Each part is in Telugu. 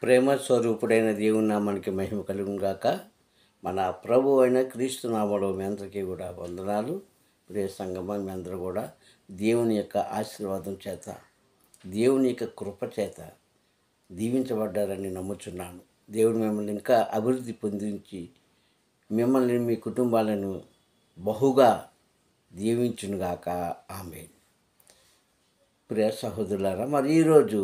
ప్రేమ స్వరూపుడైన దేవుని నామానికి మహిమ కలుగును గాక. మన ప్రభు అయిన క్రీస్తు నామములో మీ అందరికీ కూడా వందనాలు. ప్రియ సంగమం, మీ అందరూ కూడా దేవుని యొక్క ఆశీర్వాదం చేత, దేవుని యొక్క కృప చేత దీవించబడ్డారని నమ్ముచున్నాను. దేవుడు మిమ్మల్ని ఇంకా అభివృద్ధి పొందించి మిమ్మల్ని, మీ కుటుంబాలను బహుగా దీవించునుగాక. ఆమేన్. ప్రియ సహోదరులారా, మరి ఈరోజు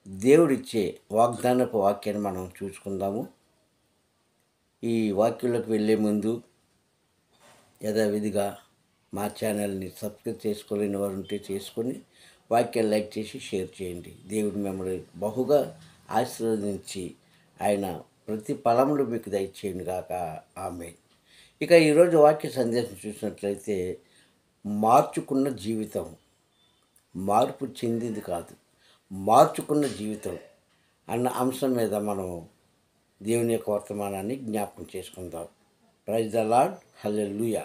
దేవుడిచ్చే వాగ్దానపు వాక్యాన్ని మనం చూసుకుందాము. ఈ వాక్యంలోకి వెళ్ళే ముందు యథావిధిగా మా ఛానల్ని సబ్స్క్రైబ్ చేసుకోలేని వారు ఉంటే చేసుకొని వాక్యాన్ని లైక్ చేసి షేర్ చేయండి. దేవుడు మిమ్మల్ని బహుగా ఆశీర్వదించి ఆయన ప్రతి ఫలములు మీకు దయచేయండి గాక. ఆమేన్. ఇక ఈరోజు వాక్య సందేశం చూసినట్లయితే, మార్చుకున్న జీవితం, మార్పు చెందింది కాదు, మార్చుకున్న జీవితం అన్న అంశం మీద మనం దేవుని యొక్క వర్తమానాన్ని జ్ఞాపకం చేసుకుందాం. ప్రైజ్ ద లార్డ్, హల్లెలూయా.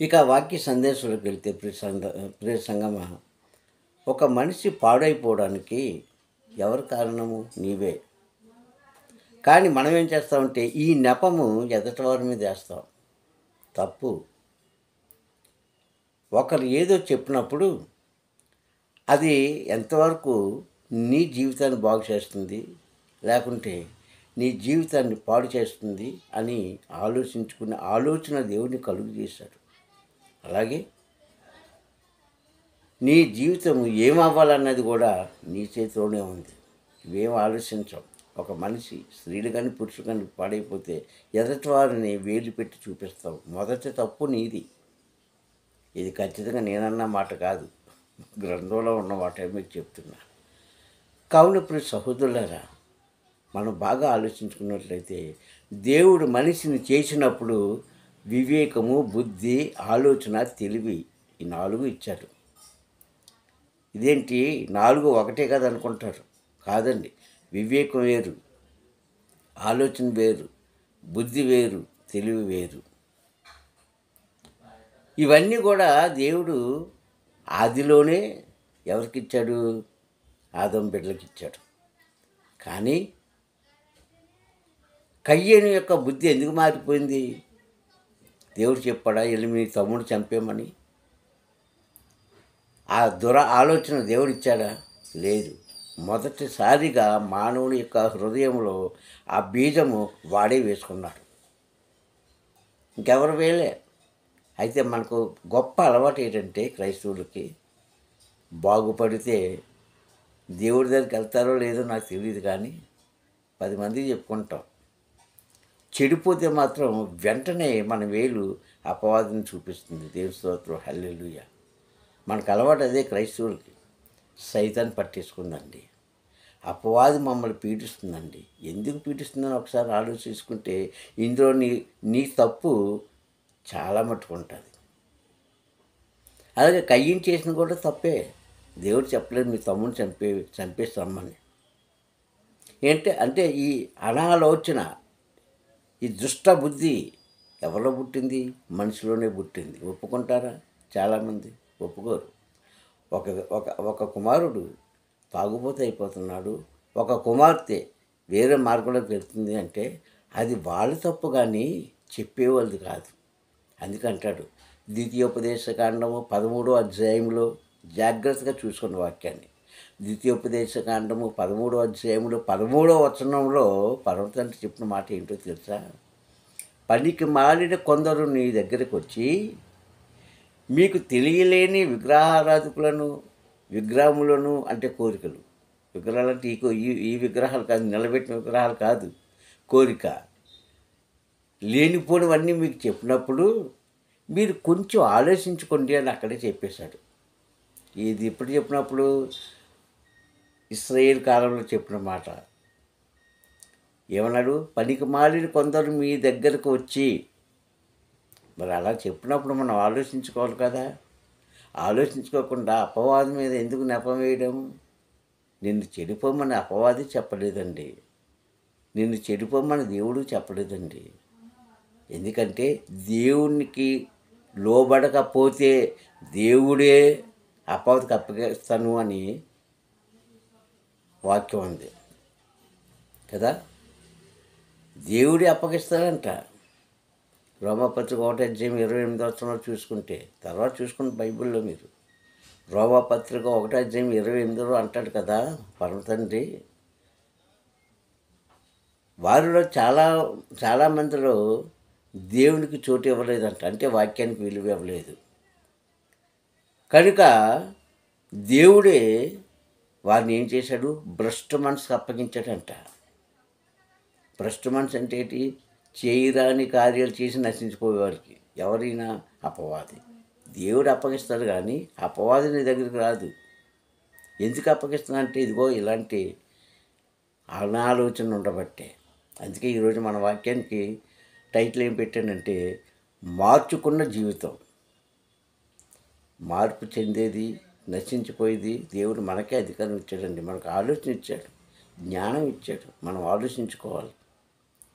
ఇక వాక్య సందేశంలోకి వెళ్తే, ప్రియ సంగమ, ఒక మనిషి పాడైపోవడానికి ఎవరు కారణము? నీవే. కానీ మనం ఏం చేస్తామంటే ఈ నెపము ఎదటి వారి మీద వేస్తాం. తప్పు. ఒకరు ఏదో చెప్పినప్పుడు అది ఎంతవరకు నీ జీవితాన్ని బాగు చేస్తుంది, లేకుంటే నీ జీవితాన్ని పాడు చేస్తుంది అని ఆలోచించుకునే ఆలోచన దేవుడిని కలుగు చేశాడు. అలాగే నీ జీవితం ఏమవ్వాలన్నది కూడా నీ చేతిలోనే ఉంది. ఇవేం ఆలోచించవు. ఒక మనిషి, స్త్రీలు కానీ పురుషులు కానీ పాడైపోతే ఎదటి వారిని వేలు పెట్టి చూపిస్తావు. మొదటి తప్పు నీది. ఇది ఖచ్చితంగా నేనన్న మాట కాదు, గ్రంథంలో ఉన్న మాట మీకు చెప్తున్నా. కావున ప్రియ సహోదరులారా, మనం బాగా ఆలోచించుకున్నట్లయితే దేవుడు మనిషిని చేసినప్పుడు వివేకము, బుద్ధి, ఆలోచన, తెలివి, ఈ 4 ఇచ్చాడు. ఇదేంటి 4 ఒకటే కదా అనుకుంటారు. కాదండి. వివేకం వేరు, ఆలోచన వేరు, బుద్ధి వేరు, తెలివి వేరు. ఇవన్నీ కూడా దేవుడు ఆదిలోనే ఎవరికిచ్చాడు? ఆదం బిడ్డలకి ఇచ్చాడు. కానీ కయ్యేను యొక్క బుద్ధి ఎందుకు మారిపోయింది? దేవుడు చెప్పాడా వెళ్ళి మీ తమ్ముడు చంపేమని? ఆ ఆలోచన దేవుడు ఇచ్చాడా? లేదు. మొదటిసారిగా మానవుని యొక్క హృదయంలో ఆ బీజము వాడే వేసుకున్నాడు, ఇంకెవరు వేయలే. అయితే మనకు గొప్ప అలవాటు ఏంటంటే, క్రైస్తవులకి బాగుపడితే దేవుడి దగ్గరికి వెళ్తారో లేదో నాకు తెలియదు, కానీ 10 మందికి చెప్పుకుంటాం. చెడిపోతే మాత్రం వెంటనే మన వేలు అపవాదిని చూపిస్తుంది. దేవుని స్తోత్రం, హల్లెలూయా. మనకు అలవాటు అదే. క్రైస్తవులకి సైతాన్ని పట్టేసుకుందండి. అపవాది మమ్మల్ని పీడిస్తుందండి. ఎందుకు పీడిస్తుందని ఒకసారి ఆలోచించుకుంటే ఇందులో నీ తప్పు చాలా మట్టుకుంటుంది. అలాగే కయ్యం చేసిన కూడా తప్పే. దేవుడు చెప్పలేదు మీ తమ్ముని చంపేసి రమ్మని. అంటే ఈ అనాలోచన, ఈ దుష్ట బుద్ధి ఎవరిలో పుట్టింది? మనిషిలోనే పుట్టింది. ఒప్పుకుంటారా? చాలామంది ఒప్పుకోరు. ఒక కుమారుడు తాగుబోతు అయిపోతున్నాడు, ఒక కుమార్తె వేరే మార్గంలోకి వెళ్తుంది అంటే అది వాళ్ళ తప్పు, కానీ చెప్పేవాళ్ళది కాదు. అందుకంటాడు ద్వితీయోపదేశకాండము 13వ అధ్యాయంలో, జాగ్రత్తగా చూసుకున్న వాక్యాన్ని, ద్వితీయోపదేశకాండము 13వ అధ్యాయంలో 13వ వచనంలో పర్వతంటే చెప్పిన మాట ఏంటో తెలుసా? పనికి మాలిన కొందరు నీ దగ్గరికి వచ్చి మీకు తెలియలేని విగ్రహారాధకులను, విగ్రహములను, అంటే కోరికలు, విగ్రహాలు అంటే ఈ విగ్రహాలు కాదు, నిలబెట్టిన విగ్రహాలు కాదు, కోరిక, లేనిపోనివన్నీ మీకు చెప్పినప్పుడు మీరు కొంచెం ఆలోచించుకోండి అని అక్కడే చెప్పేశాడు. ఇది ఎప్పుడు చెప్పినప్పుడు? ఇశ్రాయేలు కాలంలో చెప్పిన మాట. ఏమన్నాడు? పనికి మాలిన కొందరు మీ దగ్గరకు వచ్చి. మరి అలా చెప్పినప్పుడు మనం ఆలోచించుకోవాలి కదా. ఆలోచించుకోకుండా అపవాది మీద ఎందుకు నెపం వేయడం? నిన్ను చెడిపోమని అపవాది చెప్పలేదండి, నిన్ను చెడిపోమని దేవుడు చెప్పలేదండి. ఎందుకంటే దేవునికి లోబడకపోతే దేవుడే అపవాదికి అప్పగిస్తాను అని వాక్యం ఉంది కదా. దేవుడే అప్పగిస్తాడంట. రోమాపత్రిక 1:28 చూసుకుంటే, తర్వాత చూసుకుని బైబిల్లో మీరు రోమాపత్రిక 1:28 అంటాడు కదా పరమ తండ్రి. వారిలో చాలా మందిలో దేవునికి చోటు ఇవ్వలేదంట, అంటే వాక్యానికి విలువ ఇవ్వలేదు. కనుక దేవుడే వారిని ఏం చేశాడు, భ్రష్టు మనసుకు అప్పగించాడంట. భ్రష్టు మనసు అంటే ఏంటి? చేయరాని కార్యాలు చేసి నశించిపోయేవారికి. ఎవరైనా అపవాది. దేవుడు అప్పగిస్తాడు కానీ అపవాది నీ దగ్గరికి రాదు. ఎందుకు అప్పగిస్తున్నా అంటే ఇదిగో ఇలాంటి అనాలోచన ఉండబట్టే. అందుకే ఈరోజు మన వాక్యానికి టైటిల్ ఏం పెట్టానంటే, మార్చుకున్న జీవితం. మార్పు చెందేది, నశించిపోయేది దేవుడు మనకే అధికారం ఇచ్చాడండి. మనకు ఆలోచన ఇచ్చాడు, జ్ఞానం ఇచ్చాడు, మనం ఆలోచించుకోవాలి.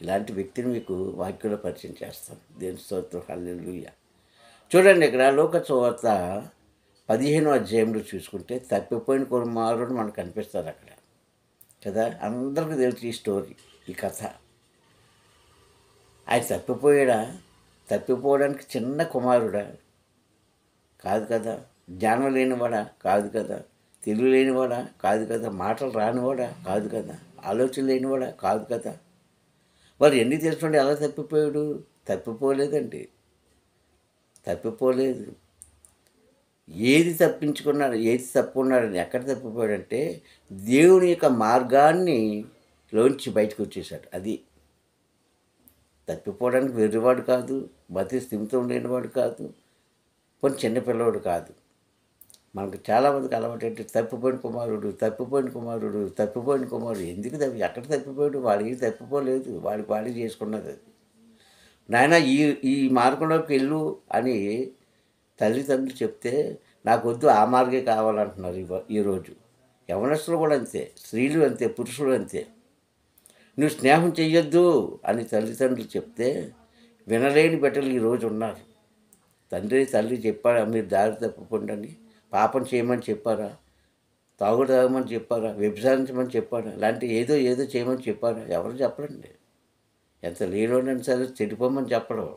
ఇలాంటి వ్యక్తిని మీకు వాక్యంలో పరిచయం చేస్తాను. దేవుని స్తోత్రం, హల్లెలూయా. చూడండి, ఇక్కడ లోక సువార్త 15వ అధ్యాయంలో చూసుకుంటే తప్పిపోయిన కుమారుడు మనకు కనిపిస్తారు అక్కడ కదా. అందరికీ తెలుసు ఈ స్టోరీ, ఈ కథ. ఆయన తప్పిపోవడానికి చిన్న కుమారుడా? కాదు కదా. జ్ఞానం లేనివాడా? కాదు కదా. తెలివి లేనివాడా? కాదు కదా. మాటలు రానివాడా? కాదు కదా. ఆలోచన లేనివాడా? కాదు కదా. మరి ఎన్ని తెలుసుకోండి, ఎలా తప్పిపోయాడు? తప్పిపోలేదండి, తప్పిపోలేదు. ఏది తప్పించుకున్నాడు, ఏది తప్పుకున్నాడని, ఎక్కడ తప్పిపోయాడంటే దేవుని యొక్క మార్గాన్ని లోంచి బయటకు వచ్చేసాడు. అది తప్పిపోవడానికి వెర్రివాడు కాదు, బతి స్థిమితం లేనివాడు కాదు, కొన్ని చిన్నపిల్లవాడు కాదు. మనకు చాలామందికి అలవాటు అంటే తప్పిపోయిన కుమారుడు. ఎందుకు ఎక్కడ తప్పిపోయాడు? వాడికి తప్పిపోలేదు, వాడికి చేసుకున్నది అది. నాయన ఈ మార్గంలోకి వెళ్ళు అని తల్లిదండ్రులు చెప్తే, నాకు వద్దు, ఆ మార్గే కావాలంటున్నారు ఈరోజు. యవనస్తులు కూడా అంతే, స్త్రీలు అంతే, పురుషులు అంతే. నువ్వు స్నేహం చెయ్యొద్దు అని తల్లిదండ్రులు చెప్తే వినలేని బిడ్డలు ఈరోజు ఉన్నారు. తల్లి చెప్పారా, మీరు దారి తప్పకుండా అని? పాపం చేయమని చెప్పారా? తాగుడు తాగమని చెప్పారా? వ్యభిచారించమని చెప్పారా? ఇలాంటి ఏదో చేయమని చెప్పారా? ఎవరు చెప్పరండి. ఎంత లేనోడని సరే చెడిపోమని చెప్పడం.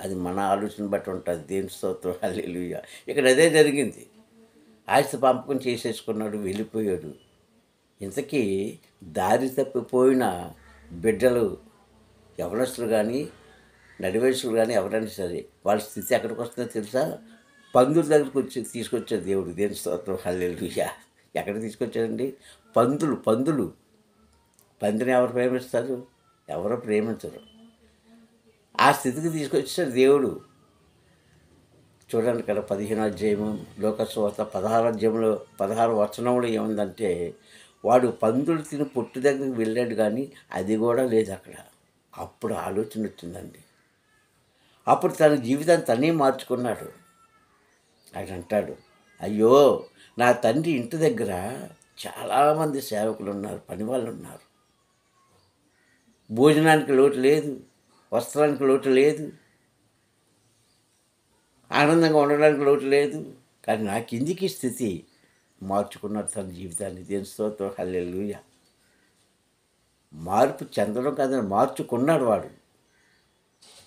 అది మన ఆలోచన బట్టి ఉంటుంది. దేవుని స్తోత్రం, హల్లెలూయా. ఇక్కడ అదే జరిగింది. ఆస్తి పంపకం చేసేసుకున్నాడు, వెళ్ళిపోయాడు. ఇంతకీ దారి తప్పిపోయిన బిడ్డలు, యవనస్తులు కానీ నడివయసులు కానీ ఎవరైనా సరే, వాళ్ళ స్థితి ఎక్కడికి వస్తుందో తెలుసా? పందుల దగ్గరికి తీసుకొచ్చాడు దేవుడు. దేవుని స్తోత్రం, హల్లెలూయా. ఎక్కడ తీసుకొచ్చాడండి? పందులు. పందిని ఎవరు ప్రేమిస్తారు? ఎవరు ప్రేమించరు. ఆ స్థితికి తీసుకొచ్చాడు దేవుడు. చూడండి ఇక్కడ 15వ అధ్యాయము లోక సువార్త 16వ అధ్యాయంలో 16వ వచనంలో ఏముందంటే, వాడు పందులు తిని పొట్టు దగ్గరికి వెళ్ళాడు కానీ అది కూడా లేదు అక్కడ. అప్పుడు ఆలోచన వచ్చిందండి. అప్పుడు తన జీవితాన్ని తనే మార్చుకున్నాడు. ఆయన అంటాడు, అయ్యో, నా తండ్రి ఇంటి దగ్గర చాలామంది సేవకులు ఉన్నారు, పనివాళ్ళు ఉన్నారు. భోజనానికి లోటు లేదు, వస్త్రానికి లోటు లేదు, ఆనందంగా ఉండడానికి లోటు లేదు. కానీ నాకు ఇందుకీ స్థితి. మార్చుకున్నాడు తన జీవితాన్ని. దేవుని స్తోత్రం, హల్లెలూయా. మార్పు చెందడం కాదని మార్చుకున్నాడు వాడు.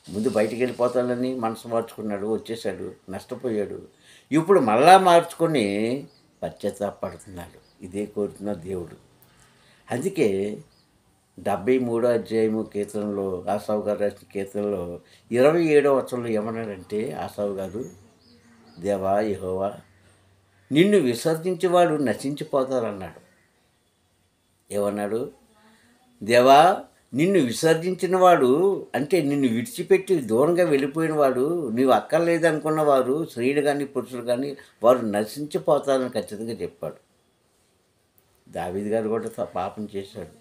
ముందు బయటికి వెళ్ళిపోతానని మనసు మార్చుకున్నాడు, వచ్చేసాడు, నష్టపోయాడు. ఇప్పుడు మళ్ళా మార్చుకొని పశ్చాత్తాపడుతున్నాడు. ఇదే కోరుతున్నాడు దేవుడు. అందుకే 73వ అధ్యాయము కీర్తనలో, ఆసావు గారు రాసిన కీర్తనలో 27వ వచనంలో ఏమన్నాడంటే, ఆసావు గారు, దేవా యెహోవా, నిన్ను విసర్జించేవాడు నశించిపోతారన్నాడు. ఏమన్నాడు? దేవా, నిన్ను విసర్జించిన వాడు, అంటే నిన్ను విడిచిపెట్టి దూరంగా వెళ్ళిపోయిన వాడు, నీవు అక్కర్లేదనుకున్న వారు, స్త్రీలు కానీ పురుషులు కానీ, వారు నశించిపోతారని ఖచ్చితంగా చెప్పాడు. దావీదు గారు కూడా పాపం చేశాడు.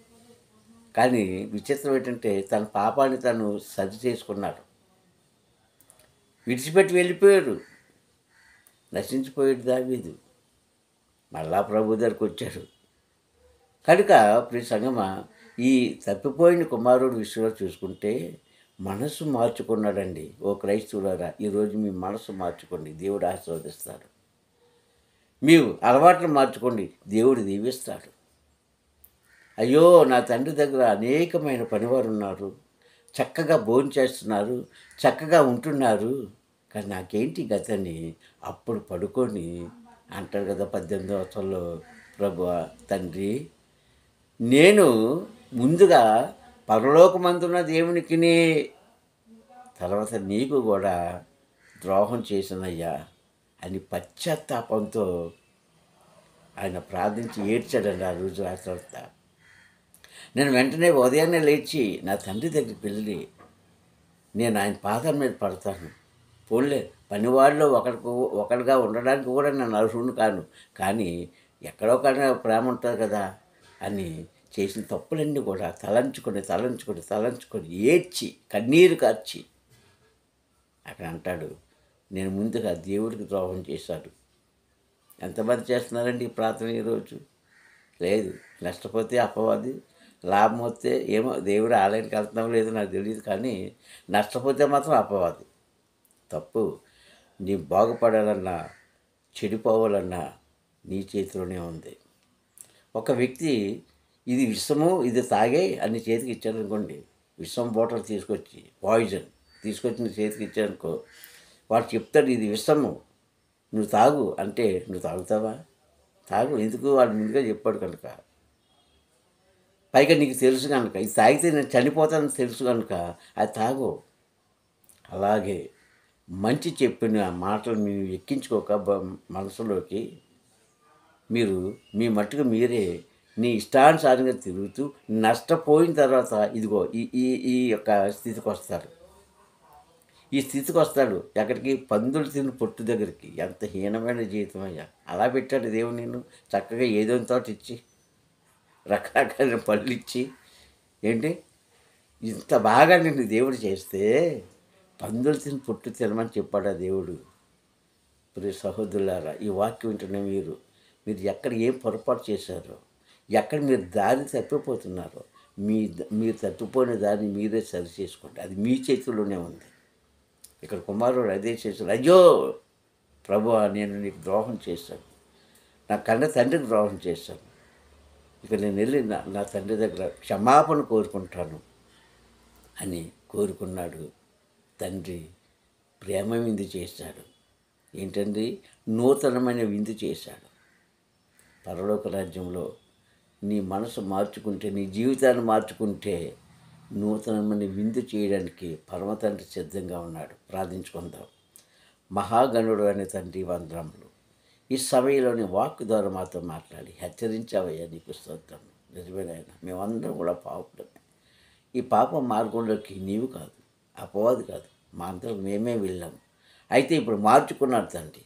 కానీ విచిత్రం ఏంటంటే తన పాపాన్ని తను సరి చేసుకున్నాడు. విడిచిపెట్టి వెళ్ళిపోయాడు, నశించిపోయాడు దావీదు. మళ్ళా ప్రభు దగ్గరికి వచ్చాడు. కనుక ప్రియ సంగమా, ఈ తప్పిపోయిన కుమారుడు విషయంలో చూసుకుంటే మనసు మార్చుకున్నాడండి. ఓ క్రైస్తవులారా, ఈరోజు మీ మనసు మార్చుకోండి, దేవుడు ఆశీర్వదిస్తాడు. మీరు అలవాట్లు మార్చుకోండి, దేవుడు దీవిస్తాడు. అయ్యో నా తండ్రి దగ్గర అనేకమైన పనివారు ఉన్నారు, చక్కగా భోంచేస్తున్నారు, చక్కగా ఉంటున్నారు, కానీ నాకేంటి గతని అప్పుడు పడుకొని అంటాడు కదా 18వ వచనంలో, ప్రభువా తండ్రి, నేను ముందుగా పరలోకమందున్న దేవునికిని తర్వాత నీకు కూడా ద్రోహం చేసినయ్యా అని పశ్చాత్తాపంతో ఆయన ప్రార్థించి ఏడ్చాడండి ఆ రోజు రాత్రంతా. నేను వెంటనే ఉదయాన్నే లేచి నా తండ్రి దగ్గరికి వెళ్ళి నేను ఆయన పాదాల మీద పడతాను. పోన్లే పనివాడిలో ఒకడిగా ఉండడానికి కూడా నేను అర్హుడిని కాను, కానీ ఎక్కడో కానీ ప్రేమ ఉంటుంది కదా అని చేసిన తప్పులన్నీ కూడా తలంచుకొని ఏడ్చి కన్నీరు కార్చి అక్కడ అంటాడు, నేను ముందుగా దేవుడికి ద్రోహం చేశాడు. ఎంతమంది చేస్తున్నారండి ఈ ప్రార్థన ఈరోజు? లేదు. నష్టపోతే అపవాది, లాభం వస్తే ఏమో దేవుడు ఆలయానికి వెళ్తున్నాం లేదు నాకు తెలియదు, కానీ నష్టపోతే మాత్రం అపవాది. తప్పు. నీ బాగుపడాలన్నా చెడిపోవాలన్నా నీ చేతిలోనే ఉంది. ఒక వ్యక్తి ఇది విషము, ఇది తాగే అని చేతికి ఇచ్చారనుకోండి, విషం బాటిల్ తీసుకొచ్చి పాయిజన్ తీసుకొచ్చి నీ చేతికి ఇచ్చారనుకో, వాడు చెప్తాడు ఇది విషము, నువ్వు తాగు అంటే నువ్వు తాగుతావా? తాగు. ఎందుకు? వాడు ముందుగా చెప్పాడు కనుక. పైగా నీకు తెలుసు కనుక, ఇది తాగితే నేను చనిపోతానని తెలుసు కనుక అది తాగు. అలాగే మంచి చెప్పిన మాటలు మీరు ఎక్కించుకోక మనసులోకి, మీరు మీ మట్టుకు మీరే నీ ఇష్టానుసారంగా తిరుగుతూ నష్టపోయిన తర్వాత ఇదిగో ఈ ఈ ఈ యొక్క స్థితికి వస్తారు. ఈ స్థితికి వస్తాడు ఎక్కడికి? పందులు తిని పొట్టు దగ్గరికి. ఎంత హీనమైన జీవితం అయ్యా! అలా పెట్టాడు దేవుడు నిన్ను. చక్కగా ఏదో తోట ఇచ్చి, రకరకాల పళ్ళు ఇచ్చి, ఏంటి ఇంత బాగా నిన్ను దేవుడు చేస్తే పందులు తిని పొట్టు తినమని చెప్పాడు ఆ దేవుడు. ప్రియ సహోదరులారా, ఈ వాక్యం వింటున్న మీరు ఎక్కడ ఏం పొరపాటు చేశారో, ఎక్కడ మీరు దారి తప్పిపోతున్నారో, మీరు తప్పిపోయిన దాన్ని మీరే సరి చేసుకోండి. అది మీ చేతుల్లోనే ఉంది. ఇక్కడ కుమారుడు అదే చేశాడు. అయ్యో ప్రభువా, నేను నీకు ద్రోహం చేశాను, నా కన్న తండ్రికి ద్రోహం చేశాను, ఇక నేను వెళ్ళి నా తండ్రి దగ్గర క్షమాపణ కోరుకుంటాను అని కోరుకున్నాడు. తండ్రి ప్రేమ విందు చేశాడు. ఏంటండి? నూతనమైన విందు చేశాడు. పరలోక రాజ్యంలో నీ మనసు మార్చుకుంటే, నీ జీవితాన్ని మార్చుకుంటే నూతనమైన విందు చేయడానికి పరమ తండ్రి సిద్ధంగా ఉన్నాడు. ప్రార్థించుకుందాం. మహాగణుడు అనే తండ్రి వందనములు. ఈ సమయంలోని వాక్ ద్వారా మాతో మాట్లాడి హెచ్చరించావయ్యా, నీకు స్తోత్రం. నిజమేనాయన, మేమందరం కూడా పాపులమే. ఈ పాప మార్గంలోకి నీవు కాదు, అపవాది కాదు, మా అందరం మేమే వెళ్ళాము. అయితే ఇప్పుడు మార్చుకున్నాడు తండ్రి.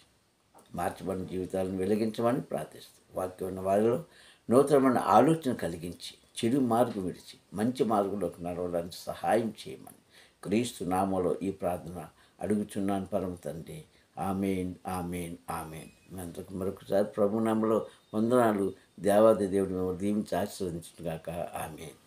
మార్చబడిన జీవితాలను వెలిగించమని ప్రార్థిస్తూ, వాక్యం ఉన్న వారిలో నూతనమైన ఆలోచన కలిగించి, చెడు మార్గం విడిచి మంచి మార్గంలోకి నడవడానికి సహాయం చేయమని క్రీస్తు నామములో ఈ ప్రార్థన అడుగుచున్నాను పరమ తండ్రి. ఆమేన్, ఆమేన్, ఆమేన్. మీ అందరికి మరొకసారి ప్రభు నామములో వందనాలు. దేవాది దేవుడు మిమ్మల్ని దీవించి ఆశీర్వదించుగాక. ఆమేన్.